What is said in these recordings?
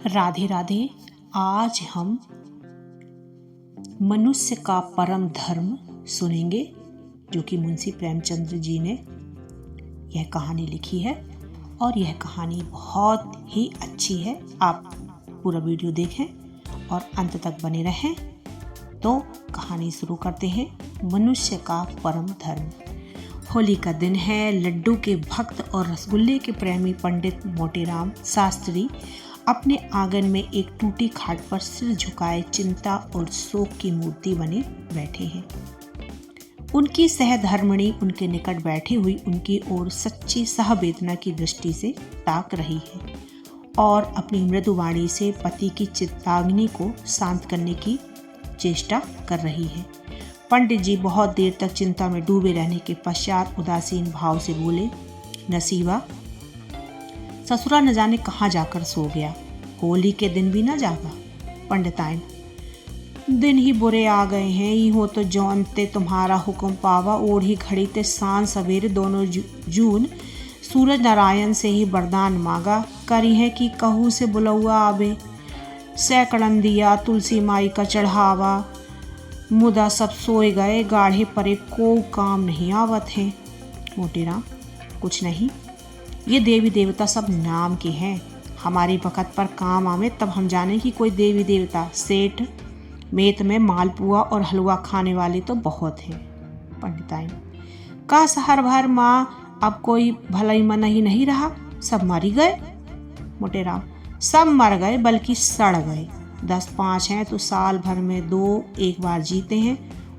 राधे राधे। आज हम मनुष्य का परम धर्म सुनेंगे, जो कि मुंशी प्रेमचंद्र जी ने यह कहानी लिखी है और यह कहानी बहुत ही अच्छी है। आप पूरा वीडियो देखें और अंत तक बने रहें। तो कहानी शुरू करते हैं। मनुष्य का परम धर्म। होली का दिन है। लड्डू के भक्त और रसगुल्ले के प्रेमी पंडित मोटेराम शास्त्री अपने आंगन में एक टूटी खाट पर सिर झुकाए चिंता और शोक की मूर्ति बने बैठे हैं। उनकी सहधर्मिणी उनके निकट बैठी हुई उनकी ओर सच्ची सहवेदना की दृष्टि से ताक रही है और अपनी मृदु वाणी से पति की चित्ताग्नि को शांत करने की चेष्टा कर रही है। पंडित जी बहुत देर तक चिंता में डूबे रहने के पश्चात उदासीन भाव से बोले, नसीबा, ससुरा न जाने कहाँ जाकर सो गया, होली के दिन भी न जागा। पंडिताइन, दिन ही बुरे आ गए हैं, यूं तो जौन ते तुम्हारा हुक्म पावा, ओढ़ी घड़ी ते सांझ सवेरे दोनों जून सूरज नारायण से ही वरदान मांगा, करी है कि कहू से बुलौआ आवे, सैकड़न दिया तुलसी माई का चढ़ावा, मुदा सब सोए गए, गाढ़े परे को काम नहीं आवत है। मोटेराम, कुछ नहीं, ये देवी देवता सब नाम के हैं, हमारी वक़्त पर काम आवे तब हम जाने कि कोई देवी देवता। सेठ मेत में मालपुआ और हलवा खाने वाले तो बहुत हैं। पंडिताइन, का सहर भर माँ अब कोई भलाई मन ही नहीं रहा, सब मर गए। मोटेराम, सब मर गए बल्कि सड़ गए। 10-5 हैं तो साल भर में 2 एक बार जीते हैं,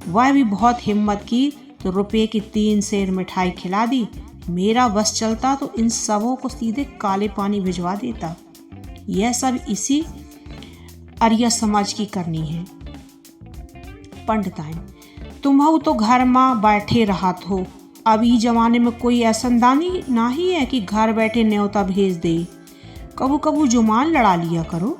वह भी बहुत हिम्मत की तो रुपये की 3 सेर मिठाई खिला दी। मेरा बस चलता तो इन सबों को सीधे काले पानी भिजवा देता। यह सब इसी आर्य समाज की करनी है। पंडिताइन, तुम्हाऊ तो घर में बैठे रहत हो, अब ई जमाने में कोई ऐसा दानी ना ही है कि घर बैठे न्योता भेज दे, कबू कबू जुमान लड़ा लिया करो।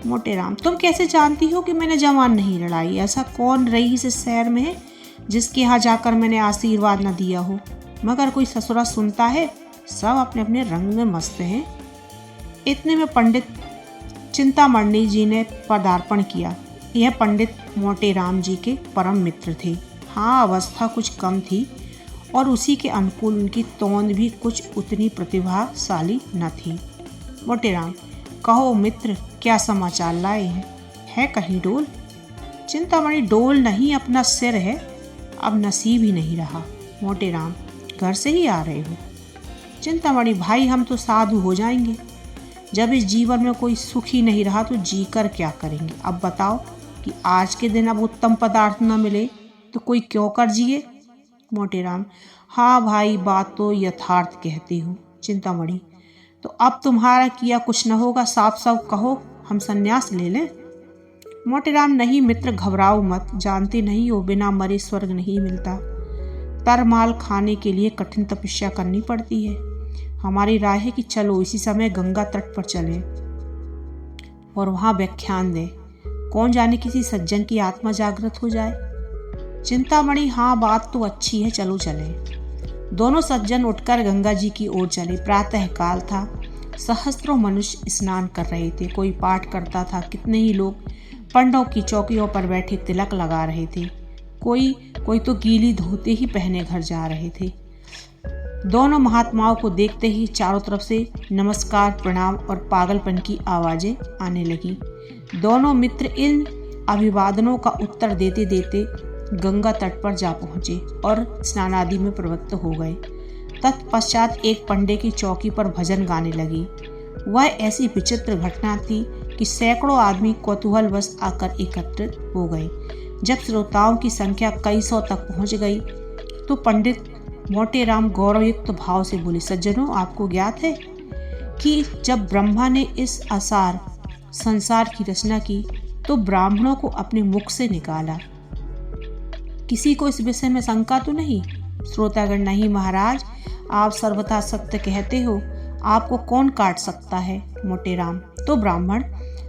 मोटेराम, तुम कैसे जानती हो कि मैंने जवान नहीं लड़ाई? ऐसा कौन रईस इस शहर में है जिसके यहाँ जाकर मैंने आशीर्वाद न दिया हो? मगर कोई ससुरा सुनता है, सब अपने अपने रंग में मस्त हैं। इतने में पंडित चिंतामणि जी ने पदार्पण किया। यह पंडित मोटेराम जी के परम मित्र थे। हाँ, अवस्था कुछ कम थी और उसी के अनुकूल उनकी तोंद भी कुछ उतनी प्रतिभाशाली न थी। मोटेराम, कहो मित्र, क्या समाचार लाए हैं? है कहीं डोल? चिंतामणि, डोल नहीं, अपना सिर है, अब नसीब ही नहीं रहा। मोटेराम, घर से ही आ रहे हो? चिंतामणि, भाई हम तो साधु हो जाएंगे, जब इस जीवन में कोई सुख ही नहीं रहा तो जी कर क्या करेंगे? अब बताओ कि आज के दिन अब उत्तम पदार्थ न मिले तो कोई क्यों कर जिए? मोटेराम, हाँ भाई, बात तो यथार्थ कहती हूँ। चिंतामणि, तो अब तुम्हारा किया कुछ न होगा, साफ साफ कहो, हम संन्यास ले लें? मोटेराम, नहीं मित्र, घबराओ मत, जानते नहीं हो बिना मरे स्वर्ग नहीं मिलता। तरमाल खाने के लिए कठिन तपस्या करनी पड़ती है। हमारी राय है कि चलो इसी समय गंगा तट पर चलें और वहां व्याख्यान दें, कौन जाने किसी सज्जन की आत्मा जागृत हो जाए। चिंतामणि, हाँ बात तो अच्छी है, चलो चलें। दोनों सज्जन उठकर गंगा जी की ओर चले। प्रातः काल था, सहस्त्रों मनुष्य स्नान कर रहे थे, कोई पाठ करता था, कितने ही लोग पंडों की चौकियों पर बैठे तिलक लगा रहे थे, कोई तो गीली धोती ही पहने घर जा रहे थे। दोनों महात्माओं को देखते ही चारों तरफ से नमस्कार, प्रणाम और पागलपन की आवाजें आने लगी। दोनों मित्र इन अभिवादनों का उत्तर देते देते गंगा तट पर जा पहुंचे और स्नानादि में प्रवृत्त हो गए। तत्पश्चात एक पंडे की चौकी पर भजन गाने लगी। वह ऐसी विचित्र घटना थी कि सैकड़ों आदमी कौतूहलवश आकर एकत्रित हो गए। जब श्रोताओं की संख्या कई सौ तक पहुंच गई तो पंडित मोटेराम गौरवयुक्त भाव से बोले, सज्जनों, आपको ज्ञात है कि जब ब्रह्मा ने इस असार संसार की रचना की तो ब्राह्मणों को अपने मुख से निकाला। किसी को इस विषय में शंका तो नहीं? श्रोतागण, नहीं महाराज, आप सर्वथा सत्य कहते हो, आपको कौन काट सकता है? मोटेराम, तो ब्राह्मण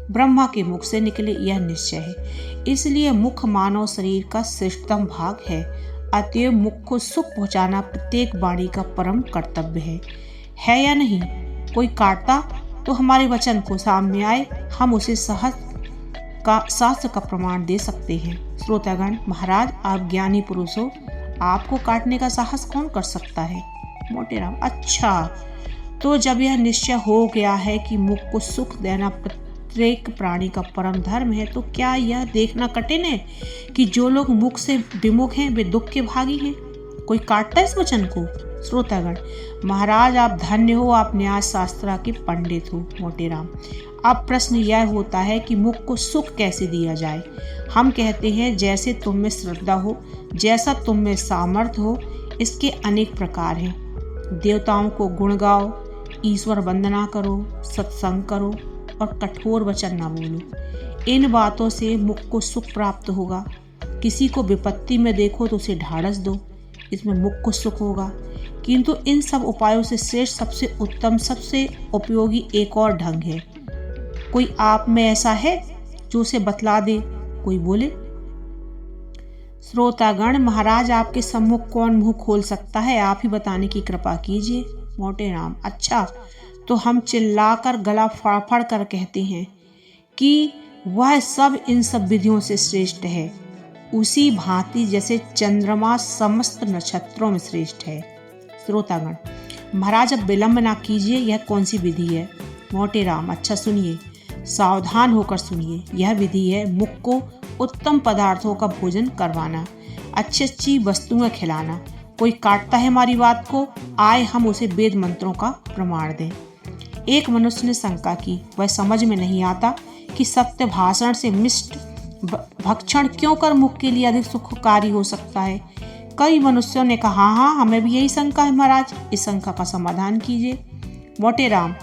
ब्रह्मा के मुख से निकले, यह निश्चय है। इसलिए मुख मानव शरीर का श्रेष्ठतम भाग है। अतएव मुख को सुख पहुंचाना प्रत्येक वाणी का परम कर्तव्य है। है या नहीं? कोई काटता तो हमारे वचन को सामने आए, हम उसे शास्त्र का प्रमाण दे सकते हैं। श्रोतागण, महाराज आप ज्ञानी पुरुष हो, आपको काटने का साहस कौन कर सकता है? मोटेराम, अच्छा, तो जब यह निश्चय हो गया है कि मुख को सुख देना प्रत्येक प्राणी का परम धर्म है, तो क्या यह देखना कठिन है कि जो लोग मुख से विमुख हैं वे दुख के भागी हैं? कोई काटता है इस वचन को? श्रोतागण, महाराज आप धन्य हो, आप न्याय शास्त्र के पंडित हो। मोटेराम, अब प्रश्न यह होता है कि मुख को सुख कैसे दिया जाए? हम कहते हैं जैसे तुम में श्रद्धा हो, जैसा तुम में सामर्थ्य हो, इसके अनेक प्रकार हैं। देवताओं को गुण गाओ, ईश्वर वंदना करो, सत्संग करो और कठोर वचन न बोलो। इन बातों से मुख को सुख प्राप्त होगा। किसी को विपत्ति में देखो तो उसे ढाढ़स दो, इसमें मुख को सुख होगा। किंतु इन सब उपायों से श्रेष्ठ, सबसे उत्तम, सबसे उपयोगी एक और ढंग है। कोई आप में ऐसा है जो उसे बतला दे? कोई बोले। श्रोतागण, महाराज आपके सम्मुख कौन मुंह खोल सकता है? आप ही बताने की कृपा कीजिए। मोटेराम, अच्छा, तो हम चिल्लाकर गला फाड़ कर कहते हैं कि वह सब इन सब विधियों से श्रेष्ठ है, उसी भांति जैसे चंद्रमा समस्त नक्षत्रों में श्रेष्ठ है। श्रोतागण, महाराज अब विलंब ना कीजिए, यह कौन सी विधि है? मोटेराम, अच्छा सुनिए, सावधान होकर सुनिए। यह विधि है मुख को उत्तम पदार्थों का भोजन करवाना, अच्छी अच्छी वस्तुएं खिलाना। कोई काटता है हमारी बात को, आए हम उसे वेद मंत्रों का प्रमाण दें। एक मनुष्य ने शंका की, वह समझ में नहीं आता कि सत्य भाषण से मिष्ट भक्षण क्यों कर मुख के लिए अधिक सुखकारी हो सकता है। कई मनुष्यों ने कहा, हाँ हमें भी यही शंका है महाराज, इस शंका का समाधान कीजिए। मोटेराम,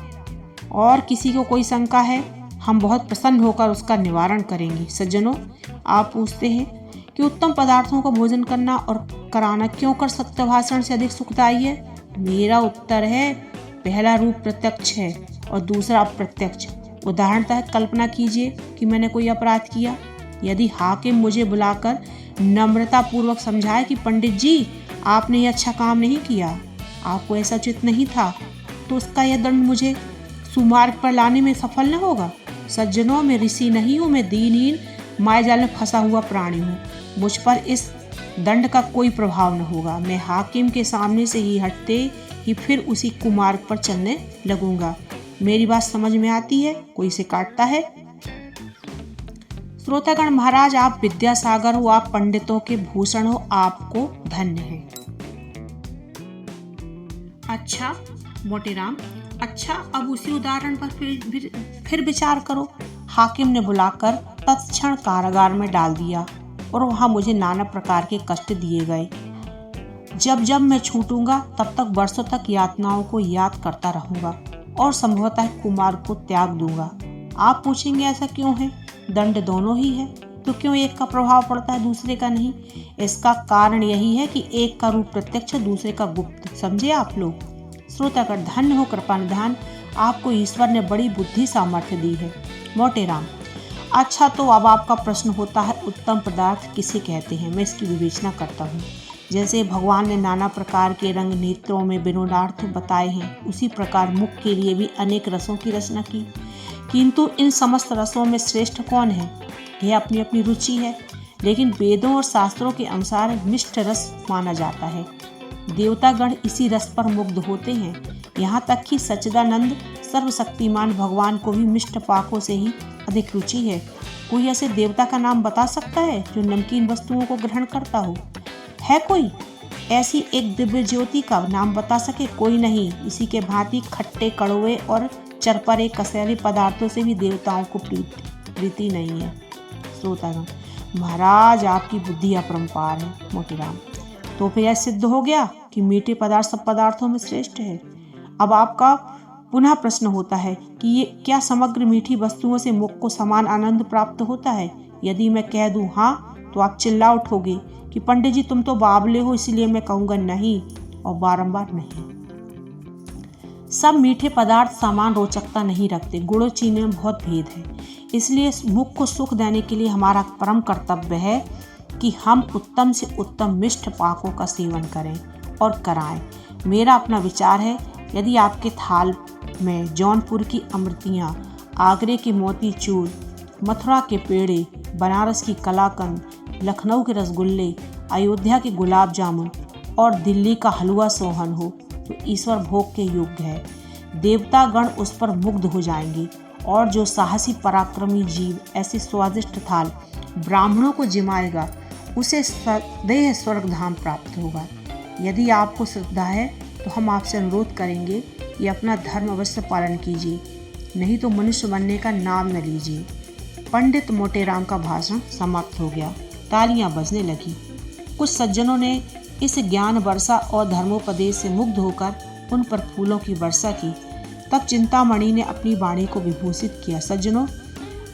और किसी को कोई शंका है? हम बहुत प्रसन्न होकर उसका निवारण करेंगे। सज्जनों, आप पूछते हैं कि उत्तम पदार्थों का भोजन करना और कराना क्यों कर सत्य भाषण से अधिक सुखदायी है? मेरा उत्तर है, पहला रूप प्रत्यक्ष है और दूसरा अप्रत्यक्ष। उदाहरणतः कल्पना कीजिए कि मैंने कोई अपराध किया। यदि हाकिम मुझे बुलाकर नम्रता पूर्वक समझाए कि पंडित जी आपने ये अच्छा काम नहीं किया, आपको ऐसा उचित नहीं था, तो उसका यह दंड मुझे सुमार्ग पर लाने में सफल न होगा। सज्जनों, मैं ऋषि नहीं हूँ, मैं दीनहीन मायाजाल में फंसा हुआ प्राणी हूँ। मुझ पर इस दंड का कोई प्रभाव न होगा। मैं हाकिम के सामने से ही हटते ही फिर उसी कुमार्ग पर चलने लगूंगा। मेरी बात समझ में आती है? कोई से काटता है? श्रोतागण, महाराज आप विद्यासागर हो, आप पंडितों के भूषण हो, आपको धन्य है। अच्छा मोटेराम, अच्छा, अब उसी उदाहरण पर फिर विचार करो। हाकिम ने बुलाकर तत्क्षण कारागार में डाल दिया और वहां मुझे नाना प्रकार के कष्ट दिए गए। जब जब मैं छूटूंगा तब तक वर्षों तक यातनाओं को याद करता रहूंगा और संभवतः कुमार्ग को त्याग दूंगा। आप पूछेंगे ऐसा क्यों है? दंड दोनों ही है, तो क्यों एक का प्रभाव पड़ता है दूसरे का नहीं? इसका कारण यही है कि एक का रूप प्रत्यक्ष, दूसरे का गुप्त। समझे आप लोग? श्रोतागण, धन्य हो कृपा निधान, आपको ईश्वर ने बड़ी बुद्धि सामर्थ्य दी है। मोटेराम, अच्छा, तो अब आपका प्रश्न होता है उत्तम पदार्थ किसे कहते हैं? मैं इसकी विवेचना करता हूँ। जैसे भगवान ने नाना प्रकार के रंग नेत्रों में विनोदार्थ बताए हैं, उसी प्रकार मुख के लिए भी अनेक रसों की रचना की। किंतु इन समस्त रसों में श्रेष्ठ कौन है? यह अपनी अपनी रुचि है, लेकिन वेदों और शास्त्रों के अनुसार मिष्ट रस माना जाता है। देवतागण इसी रस पर मुग्ध होते हैं। यहाँ तक कि सच्चिदानंद सर्वशक्तिमान भगवान को भी मिष्ट पाकों से ही अधिक रुचि है। कोई ऐसे देवता का नाम बता सकता है जो नमकीन वस्तुओं को ग्रहण करता हो? है कोई ऐसी एक दिव्य ज्योति का नाम बता सके? कोई नहीं। इसी के भांति खट्टे, कड़वे और चरपरे कसैले पदार्थों से भी देवताओं को प्रीति नहीं है। श्रोतागण, महाराज आपकी बुद्धि अपरंपार है। मोटेराम, तो फिर यह सिद्ध हो गया कि मीठे पदार्थ सब पदार्थों में श्रेष्ठ है। अब आपका पुनः प्रश्न होता है कि ये क्या समग्र मीठी वस्तुओं से मुख को समान आनंद प्राप्त होता है? यदि मैं कह दूं हाँ, तो आप चिल्ला उठोगे कि पंडित जी तुम तो बावले हो, इसलिए मैं कहूँगा नहीं और बारंबार नहीं। सब मीठे पदार्थ समान रोचकता नहीं रखते, गुड़ चीनी में बहुत भेद है। इसलिए मुख को सुख देने के लिए हमारा परम कर्तव्य है कि हम उत्तम से उत्तम मिष्ट पाकों का सेवन करें और कराएं। मेरा अपना विचार है यदि आपके थाल में जौनपुर की अमृतियाँ, आगरे के मोतीचूर, मथुरा के पेड़े, बनारस की कलाकंद, लखनऊ के रसगुल्ले, अयोध्या के गुलाब जामुन और दिल्ली का हलवा सोहन हो तो ईश्वर भोग के योग्य है। देवतागण उस पर मुग्ध हो जाएंगे और जो साहसी पराक्रमी जीव ऐसे स्वादिष्ट थाल ब्राह्मणों को जिमाएगा उसे सदैव स्वर्ग धाम प्राप्त होगा। यदि आपको श्रद्धा है तो हम आपसे अनुरोध करेंगे कि अपना धर्म अवश्य पालन कीजिए, नहीं तो मनुष्य बनने का नाम न लीजिए। पंडित मोटेराम का भाषण समाप्त हो गया। तालियां बजने लगी। कुछ सज्जनों ने इस ज्ञान वर्षा और धर्मोपदेश से मुग्ध होकर उन पर फूलों की वर्षा की। तब चिंतामणि ने अपनी वाणी को विभूषित किया। सज्जनों,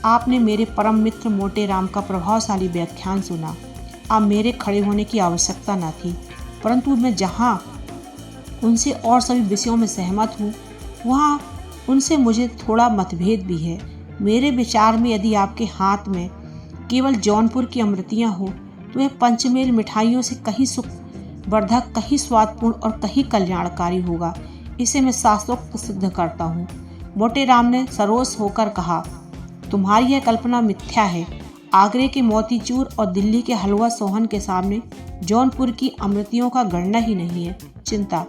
आपने मेरे परम मित्र मोटेराम का प्रभावशाली व्याख्यान सुना। अब मेरे खड़े होने की आवश्यकता न थी, परंतु मैं जहाँ उनसे और सभी विषयों में सहमत हूँ, वहाँ उनसे मुझे थोड़ा मतभेद भी है। मेरे विचार में यदि आपके हाथ में केवल जौनपुर की अमृतियाँ हो तो यह पंचमेल मिठाइयों से कहीं सुखवर्धक, कहीं स्वादपूर्ण और कहीं कल्याणकारी होगा। इसे मैं शास्त्रोक्त सिद्ध करता हूँ। मोटेराम ने सरोस होकर कहा, तुम्हारी यह कल्पना मिथ्या है। आगरे के मोतीचूर और दिल्ली के हलवा सोहन के सामने जौनपुर की अमृतियों का गणना ही नहीं है। चिंता,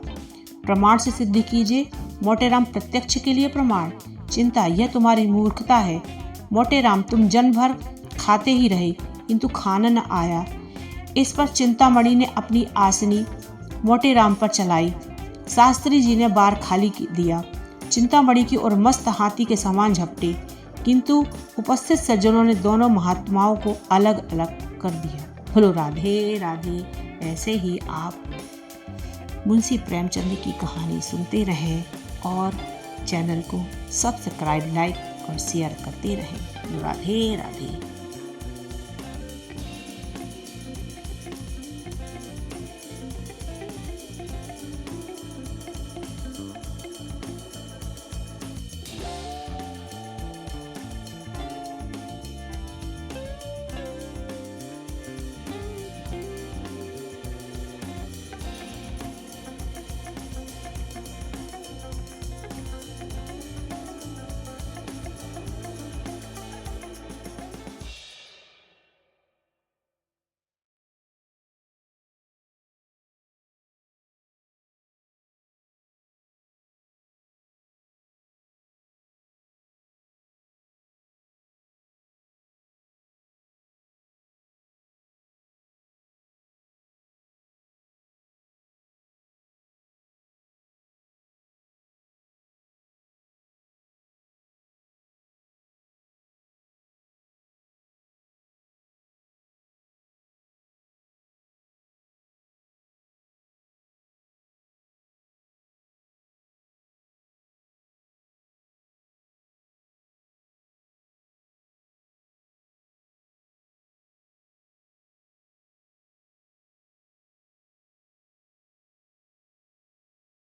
प्रमाण से सिद्ध कीजिए। मोटेराम, प्रत्यक्ष के लिए प्रमाण। चिंता, यह तुम्हारी मूर्खता है। मोटेराम, तुम जन्म भर खाते ही रहे किंतु खाना न आया। इस पर चिंतामणि ने अपनी आसनी मोटेराम पर चलाई। शास्त्री जी ने बार खाली दिया। चिंतामणि की ओर मस्त हाथी के समान झपटे, किंतु उपस्थित सज्जनों ने दोनों महात्माओं को अलग अलग कर दिया। बोलो राधे राधे। ऐसे ही आप मुंशी प्रेमचंद की कहानी सुनते रहें और चैनल को सब्सक्राइब, लाइक और शेयर करते रहें। राधे राधे।